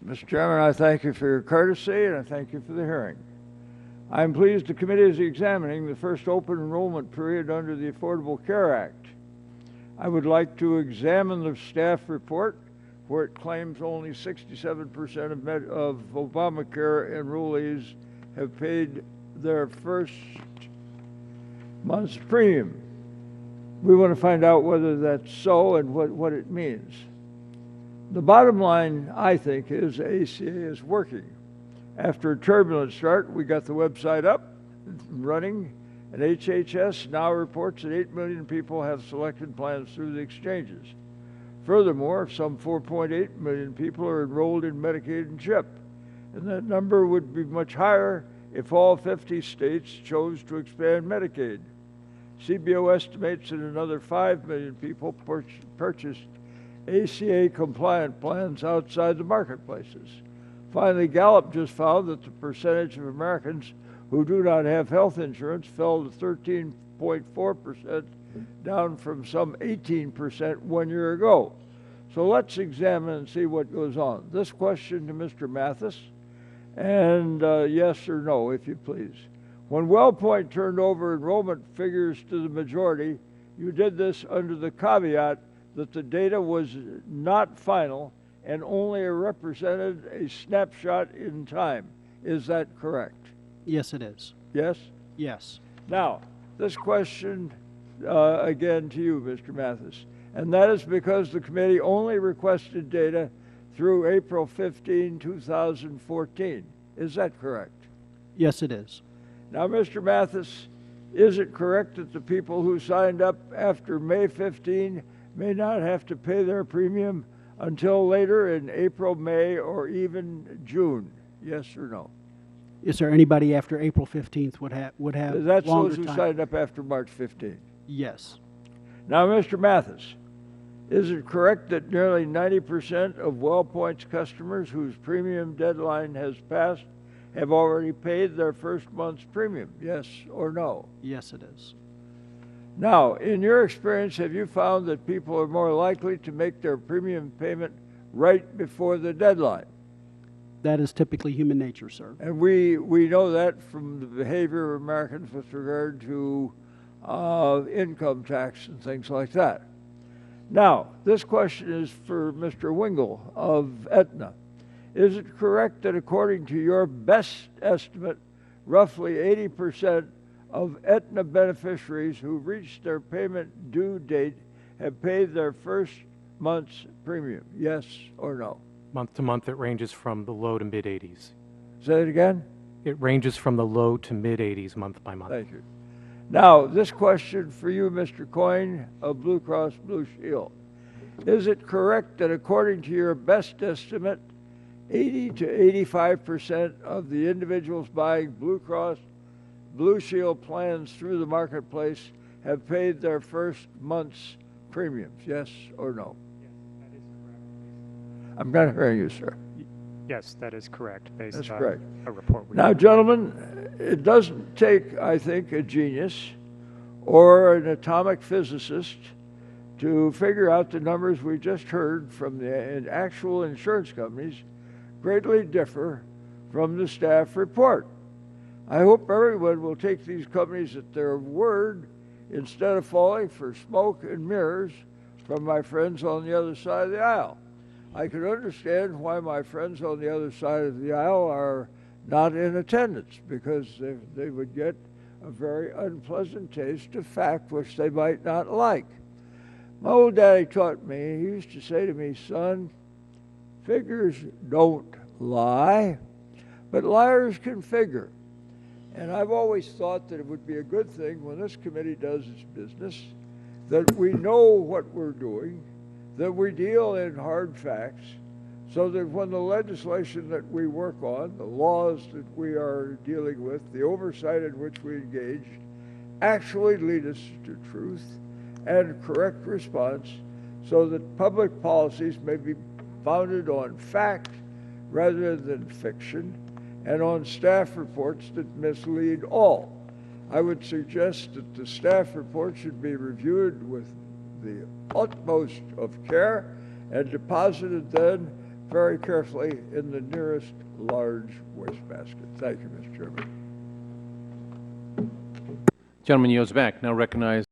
Mr. Chairman, I thank you for your courtesy and I thank you for the hearing. I am pleased the committee is examining the first open enrollment period under the Affordable Care Act. I would like to examine the staff report where it claims only 67% of Obamacare enrollees have paid their first month's premium. We want to find out whether that's so and what it means. The bottom line, I think, is ACA is working. After a turbulent start, we got the website up, running, and HHS now reports that 8 million people have selected plans through the exchanges. Furthermore, some 4.8 million people are enrolled in Medicaid and CHIP, and that number would be much higher if all 50 states chose to expand Medicaid. CBO estimates that another 5 million people purchased ACA-compliant plans outside the marketplaces. Finally, Gallup just found that the percentage of Americans who do not have health insurance fell to 13.4%, down from some 18% 1 year ago. So let's examine and see what goes on. This question to Mr. Mathis, and yes or no, if you please. When WellPoint turned over enrollment figures to the majority, you did this under the caveat that the data was not final and only represented a snapshot in time. Is that correct? Yes, it is. Yes? Yes. Now, this question again to you, Mr. Mathis, and that is because the committee only requested data through April 15, 2014. Is that correct? Yes, it is. Now, Mr. Mathis, is it correct that the people who signed up after May 15 may not have to pay their premium until later in April, May, or even June? Yes or no? Is there anybody after April 15th would have That's longer those who time? signed up after March 15. Yes. Now, Mr. Mathis, is it correct that nearly 90% of WellPoint's customers whose premium deadline has passed have already paid their first month's premium? Yes or no? Yes, it is. Now, in your experience, have you found that people are more likely to make their premium payment right before the deadline? That is typically human nature, sir. And we know that from the behavior of Americans with regard to income tax and things like that. Now, this question is for Mr. Wingle of Aetna. Is it correct that according to your best estimate, roughly 80% of Aetna beneficiaries who reached their payment due date have paid their first month's premium? Yes or no? Month to month, it ranges from the low to mid 80s. Say it again? It ranges from the low to mid 80s month by month. Thank you. Now, this question for you, Mr. Coyne of Blue Cross Blue Shield. Is it correct that according to your best estimate, 80 to 85% of the individuals buying Blue Cross Blue Shield plans through the marketplace have paid their first month's premiums? Yes or no? Yes, that is correct. I'm not hearing you, sir. Yes, that is correct, based That's on correct. a report we Now, have. gentlemen, it doesn't take, I think, a genius or an atomic physicist to figure out the numbers we just heard from the actual insurance companies greatly differ from the staff report. I hope everyone will take these companies at their word instead of falling for smoke and mirrors from my friends on the other side of the aisle. I can understand why my friends on the other side of the aisle are not in attendance, because they would get a very unpleasant taste of fact which they might not like. My old daddy taught me, he used to say to me, son, figures don't lie, but liars can figure. And I've always thought that it would be a good thing when this committee does its business that we know what we're doing, that we deal in hard facts, so that when the legislation that we work on, the laws that we are dealing with, the oversight in which we engage, actually lead us to truth and correct response, so that public policies may be founded on fact rather than fiction, and on staff reports that mislead all. I would suggest that the staff report should be reviewed with the utmost of care and deposited then very carefully in the nearest large wastebasket. Thank you, Mr. Chairman. Gentleman yields back. Now recognize